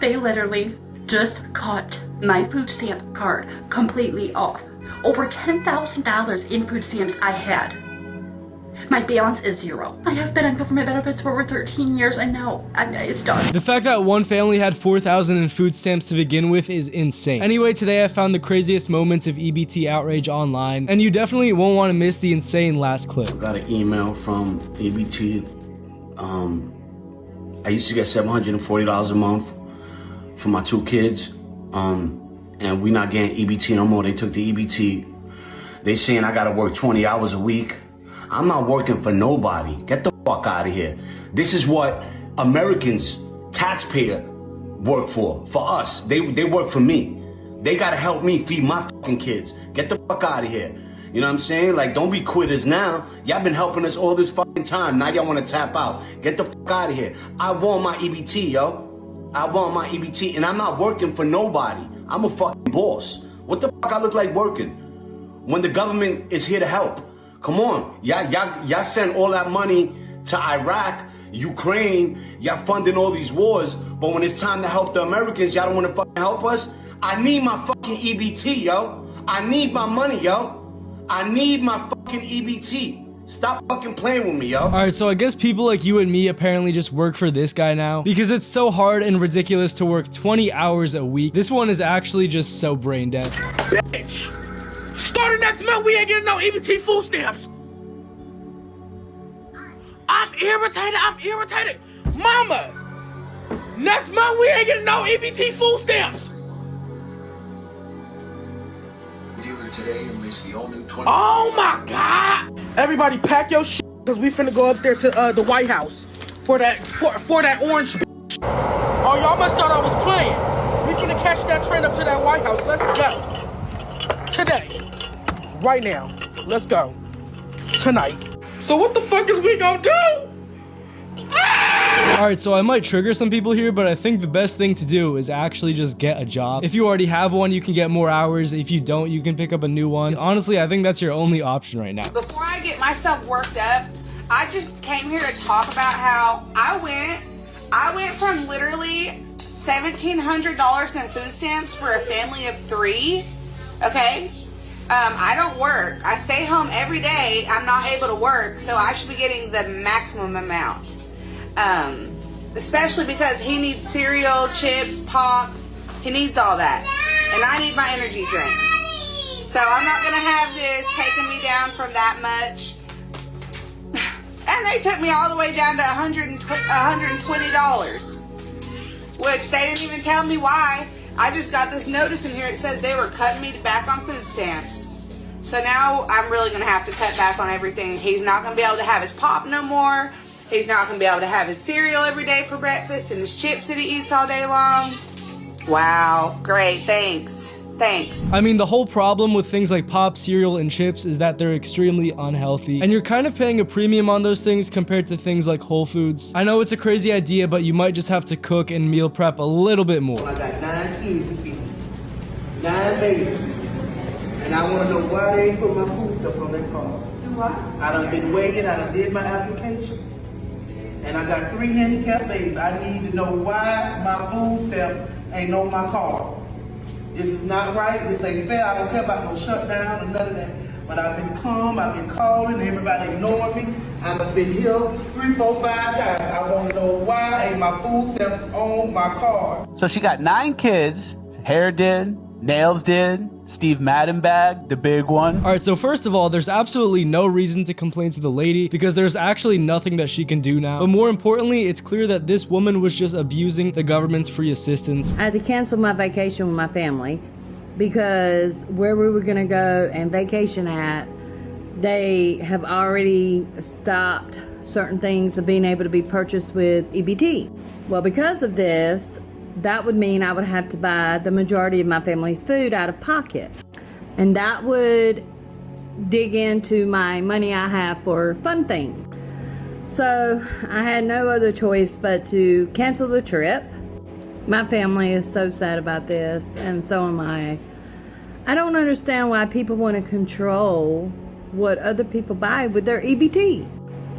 They literally just cut my food stamp card completely off. Over $10,000 in food stamps I had. My balance is zero. I have been on government benefits for over 13 years and now it's done. The fact that one family had 4,000 in food stamps to begin with is insane. Anyway, today I found the craziest moments of EBT outrage online, and you definitely won't want to miss the insane last clip. I got an email from EBT. I used to get $740 a month for my 2 kids. And we not getting EBT no more. They took the EBT. They saying I gotta work 20 hours a week. I'm not working for nobody. Get the fuck out of here. This is what Americans, taxpayer, work for us. They work for me. They gotta help me feed my fucking kids. Get the fuck out of here. You know what I'm saying? Like, don't be quitters now. Y'all been helping us all this fucking time. Now y'all wanna tap out. Get the fuck out of here. I want my EBT, yo. I want my EBT, and I'm not working for nobody. I'm a fucking boss. What the fuck I look like working when the government is here to help? Come on, y'all send all that money to Iraq, Ukraine, y'all funding all these wars, but when it's time to help the Americans, y'all don't want to fucking help us? I need my fucking EBT, yo. I need my money, yo. I need my fucking EBT. Stop fucking playing with me, yo. Alright, so I guess people like you and me apparently just work for this guy now, because it's so hard and ridiculous to work 20 hours a week. This one is actually just so brain dead. Bitch! Starting next month, we ain't getting no EBT food stamps. I'm irritated. Mama! Next month, we ain't getting no EBT food stamps. Today unleash the all-new 20. Oh my God! Everybody pack your shit, because we finna go up there to the White House for that orange bitch. Oh, y'all must thought I was playing. We finna catch that train up to that White House. Let's go. Today. Right now. Let's go. Tonight. So what the fuck is we gonna do? Alright, so I might trigger some people here, but I think the best thing to do is actually just get a job. If you already have one, you can get more hours. If you don't, you can pick up a new one. Honestly, I think that's your only option right now. Before I get myself worked up, I just came here to talk about how I went from literally $1,700 in food stamps for a family of 3, okay? I don't work. I stay home every day. I'm not able to work, so I should be getting the maximum amount. Especially because he needs cereal, chips, pop. He needs all that. And I need my energy drinks. So I'm not going to have this taking me down from that much. And they took me all the way down to $120. Which they didn't even tell me why. I just got this notice in here that says they were cutting me back on food stamps. So now I'm really going to have to cut back on everything. He's not going to be able to have his pop no more. He's not going to be able to have his cereal every day for breakfast and his chips that he eats all day long. Wow. Great. Thanks. I mean, the whole problem with things like pop, cereal, and chips is that they're extremely unhealthy, and you're kind of paying a premium on those things compared to things like Whole Foods. I know it's a crazy idea, but you might just have to cook and meal prep a little bit more. I got 9 kids to feed. 9 babies. And I want to know why they ain't put my food stuff on their car. Do what? I done been waiting. I done did my application. And I got 3 handicapped babies. I need to know why my food stamps ain't on my car. This is not right. This ain't fair. I don't care about no shutdown or none of that. But I've been calm. I've been calling. Everybody ignoring me. I've been here 3, 4, 5 times. I want to know why ain't my food stamps on my car. So she got 9 kids. Hair did. Nails did. Steve Madden bag, the big one. Alright, so first of all, there's absolutely no reason to complain to the lady because there's actually nothing that she can do now. But more importantly, it's clear that this woman was just abusing the government's free assistance. I had to cancel my vacation with my family because where we were gonna go and vacation at, they have already stopped certain things of being able to be purchased with EBT. Well, because of this, that would mean I would have to buy the majority of my family's food out of pocket. And that would dig into my money I have for fun things. So I had no other choice but to cancel the trip. My family is so sad about this, and so am I. I don't understand why people want to control what other people buy with their EBT.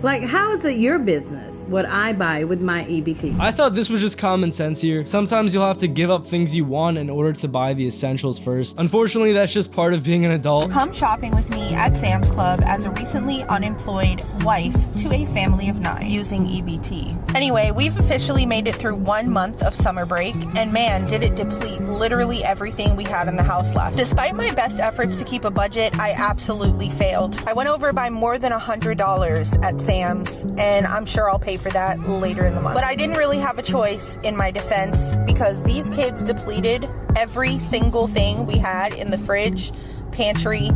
Like, how is it your business what I buy with my EBT? I thought this was just common sense here. Sometimes you'll have to give up things you want in order to buy the essentials first. Unfortunately, that's just part of being an adult. Come shopping with me at Sam's Club as a recently unemployed wife to a family of 9 using EBT. Anyway, we've officially made it through 1 month of summer break, and man, did it deplete literally everything we had in the house last. Despite my best efforts to keep a budget, I absolutely failed. I went over by more than $100 at Sam's, and I'm sure I'll pay for that later in the month. But I didn't really have a choice in my defense because these kids depleted every single thing we had in the fridge, pantry,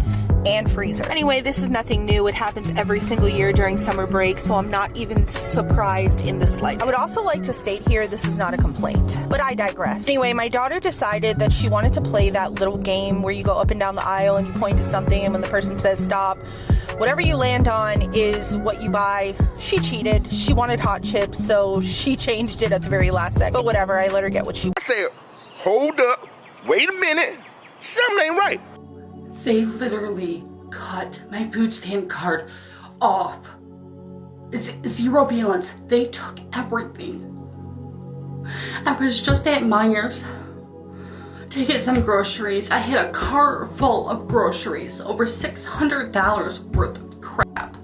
and freezer. Anyway, this is nothing new. It happens every single year during summer break, so I'm not even surprised in the slightest. I would also like to state here this is not a complaint, but I digress. Anyway, my daughter decided that she wanted to play that little game where you go up and down the aisle and you point to something, and when the person says stop, whatever you land on is what you buy. She cheated. She wanted hot chips, so she changed it at the very last second. But whatever, I let her get what she wanted. I said, hold up, wait a minute, something ain't right. They literally cut my food stamp card off. Zero balance. They took everything. I was just at Meijer's to get some groceries. I had a cart full of groceries, over $600 worth of crap.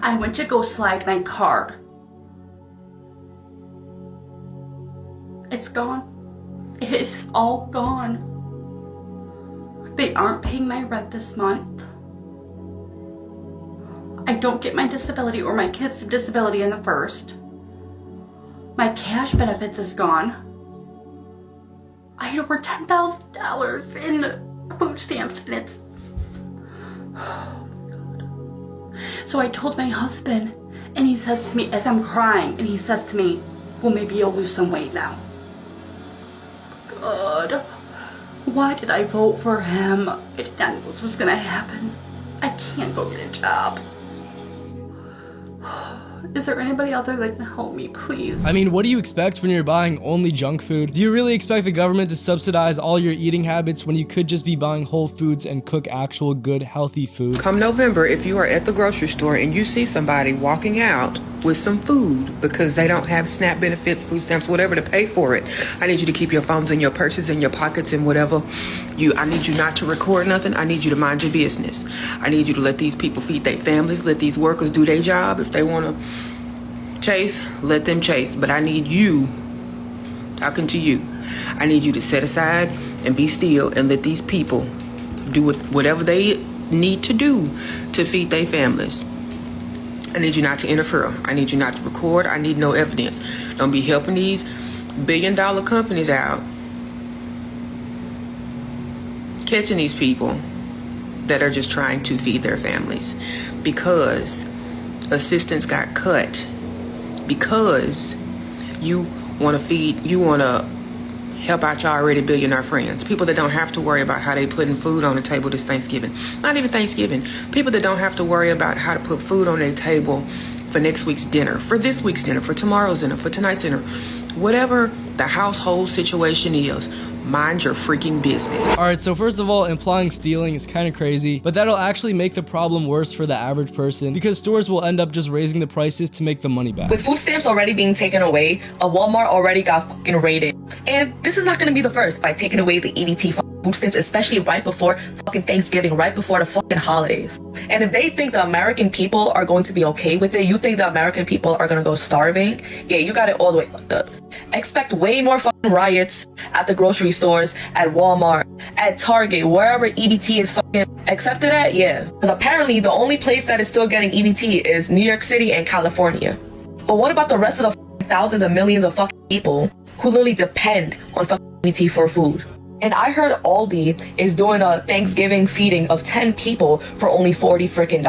I went to go slide my card. It's gone. It is all gone. They aren't paying my rent this month. I don't get my disability or my kids' disability in the first. My cash benefits is gone. I had over $10,000 in food stamps, and it's... Oh my God. So I told my husband, and he says to me, as I'm crying, and he says to me, well, maybe you'll lose some weight now. God, why did I vote for him? I did not know this was gonna happen. I can't go get a job. Is there anybody out there that can help me, please? I mean, what do you expect when you're buying only junk food? Do you really expect the government to subsidize all your eating habits when you could just be buying whole foods and cook actual good, healthy food? Come November, if you are at the grocery store and you see somebody walking out with some food because they don't have SNAP benefits, food stamps, whatever to pay for it, I need you to keep your phones in your purses, in your pockets, and whatever. I need you not to record nothing. I need you to mind your business. I need you to let these people feed their families, let these workers do their job. If they want to chase, let them chase. But I need you, talking to you, I need you to set aside and be still and let these people do whatever they need to do to feed their families. I need you not to interfere. I need you not to record. I need no evidence. Don't be helping these billion-dollar companies out, catching these people that are just trying to feed their families because assistance got cut because you want to help out your already billionaire friends, people that don't have to worry about how they putting food on the table this Thanksgiving. Not even Thanksgiving. People that don't have to worry about how to put food on their table for next week's dinner, for this week's dinner, for tomorrow's dinner, for tonight's dinner. Whatever the household situation is, mind your freaking business. Alright, so first of all, implying stealing is kind of crazy, but that'll actually make the problem worse for the average person because stores will end up just raising the prices to make the money back. With food stamps already being taken away, a Walmart already got fucking raided. And this is not gonna be the first by taking away the EBT food stamps, especially right before fucking Thanksgiving, right before the fucking holidays. And if they think the American people are going to be okay with it, you think the American people are gonna go starving? Yeah, you got it all the way fucked up. Expect way more fucking riots at the grocery stores, at Walmart, at Target, wherever EBT is fucking accepted at, yeah. Because apparently the only place that is still getting EBT is New York City and California. But what about the rest of the thousands of millions of fucking people who literally depend on fucking EBT for food? And I heard Aldi is doing a Thanksgiving feeding of 10 people for only $40 freaking.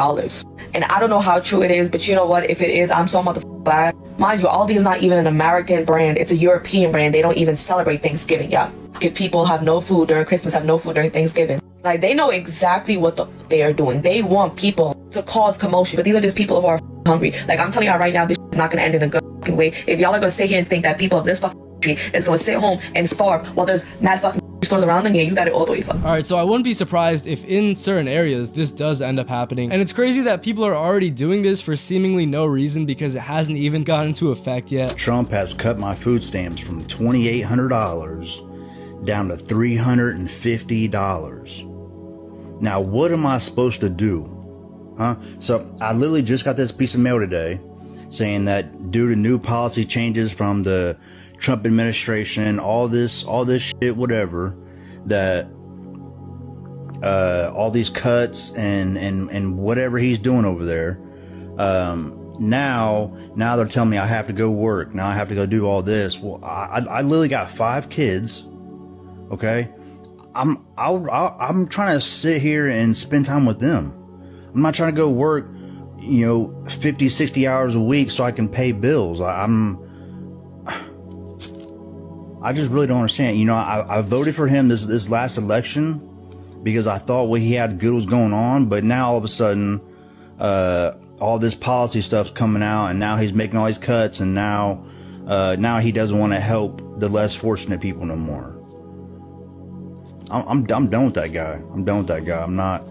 And I don't know how true it is, but you know what? If it is, I'm so motherfucking glad. Mind you, Aldi is not even an American brand. It's a European brand. They don't even celebrate Thanksgiving, yeah. If people have no food during Christmas, have no food during Thanksgiving. Like, they know exactly what they are doing. They want people to cause commotion. But these are just people who are hungry. Like, I'm telling y'all right now, this is not going to end in a good fucking way. If y'all are going to sit here and think that people of this fucking country is going to sit home and starve while there's mad fucking stores around them, yeah, you got it all the way fucked. Alright, so I wouldn't be surprised if in certain areas this does end up happening. And it's crazy that people are already doing this for seemingly no reason because it hasn't even gotten into effect yet. Trump has cut my food stamps from $2,800 down to $350. Now, what am I supposed to do? Huh? So I literally just got this piece of mail today saying that due to new policy changes from the Trump administration, all this shit, whatever, that all these cuts and whatever he's doing over there, now they're telling me I have to go work. Now I have to go do all this. Well, I literally got 5 kids. Okay, I'm trying to sit here and spend time with them. I'm not trying to go work, 50, 60 hours a week so I can pay bills. I just really don't understand. I voted for him this last election because I thought what he had good was going on, but now all of a sudden, all this policy stuff's coming out, and now he's making all these cuts, and now he doesn't want to help the less fortunate people no more. I'm done with that guy. I'm not.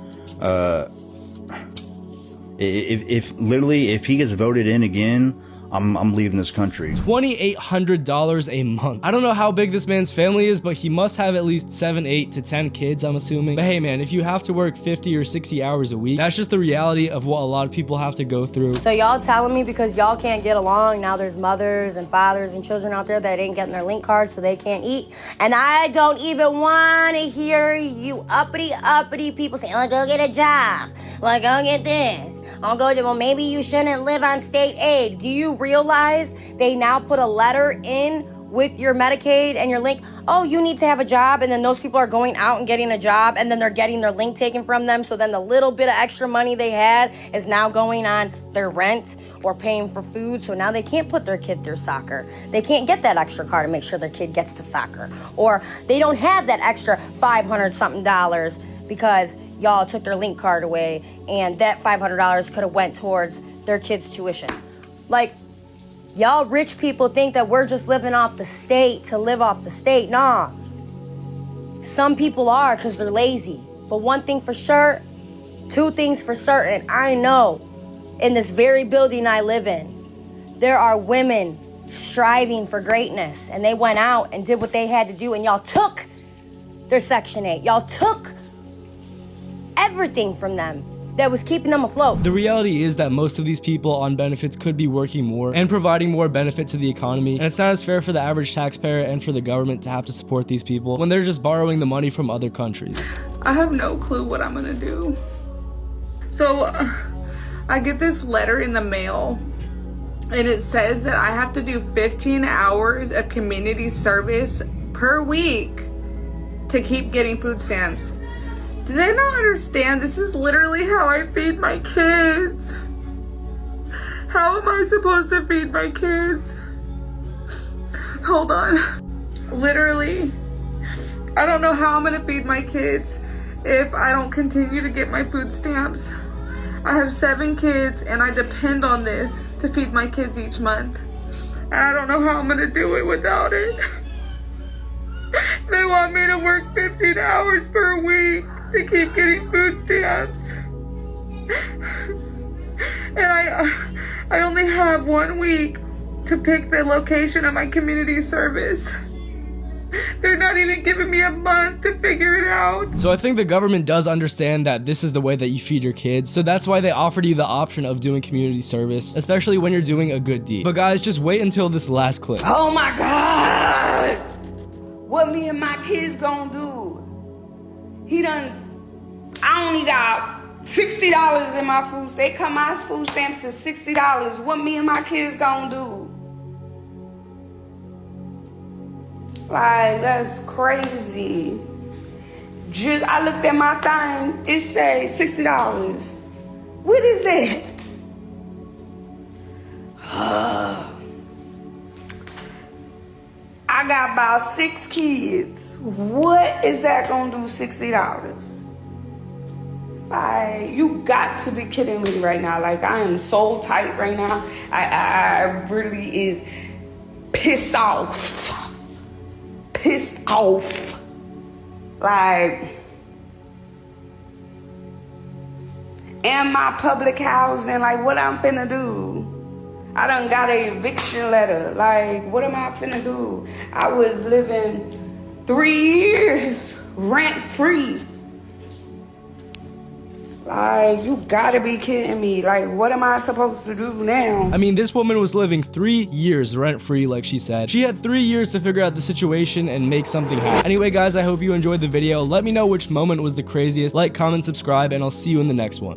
If he gets voted in again, I'm leaving this country. $2,800 a month. I don't know how big this man's family is, but he must have at least 7, 8 to 10 kids, I'm assuming. But hey man, if you have to work 50 or 60 hours a week, that's just the reality of what a lot of people have to go through. So y'all telling me because y'all can't get along, now there's mothers and fathers and children out there that ain't getting their link cards so they can't eat? And I don't even want to hear you uppity people saying, oh, go get a job. Well, go get this. I'll go to, well, maybe you shouldn't live on state aid. Do you realize they now put a letter in with your Medicaid and your link? Oh, you need to have a job. And then those people are going out and getting a job, and then they're getting their link taken from them. So then the little bit of extra money they had is now going on their rent or paying for food. So now they can't put their kid through soccer. They can't get that extra car to make sure their kid gets to soccer. Or they don't have that extra $500-something because y'all took their link card away, and that $500 could have went towards their kids' tuition. Like, y'all rich people think that we're just living off the state to live off the state. Nah. Some people are because they're lazy. But one thing for sure, 2 things for certain, I know in this very building I live in, there are women striving for greatness, and they went out and did what they had to do, and y'all took their Section 8. Y'all took everything from them that was keeping them afloat. The reality is that most of these people on benefits could be working more and providing more benefit to the economy, and it's not as fair for the average taxpayer and for the government to have to support these people when they're just borrowing the money from other countries. I have no clue what I'm gonna do. So I get this letter in the mail, and it says that I have to do 15 hours of community service per week to keep getting food stamps. Do they not understand? This is literally how I feed my kids. How am I supposed to feed my kids? Hold on. Literally, I don't know how I'm gonna feed my kids if I don't continue to get my food stamps. I have 7 kids and I depend on this to feed my kids each month. And I don't know how I'm gonna do it without it. They want me to work 15 hours per week to keep getting food stamps. And I only have 1 week to pick the location of my community service. They're not even giving me a month to figure it out. So I think the government does understand that this is the way that you feed your kids, so that's why they offered you the option of doing community service, especially when you're doing a good deed. But guys, just wait until this last clip. Oh my God! What me and my kids gonna do? I only got $60 in my food. They cut my food stamps to $60. What me and my kids gonna do? Like, that's crazy. I looked at my thing, it say $60. What is that? I got about 6 kids. What is that gonna do, $60? Like, you got to be kidding me right now. Like, I am so tight right now. I really is pissed off. Pissed off. Like, and my public housing, like, what I'm finna do? I done got an eviction letter. Like, what am I finna do? I was living 3 years rent-free. Like, you gotta be kidding me. Like, what am I supposed to do now? I mean, this woman was living 3 years rent-free, like she said. She had 3 years to figure out the situation and make something happen. Anyway, guys, I hope you enjoyed the video. Let me know which moment was the craziest. Like, comment, subscribe, and I'll see you in the next one.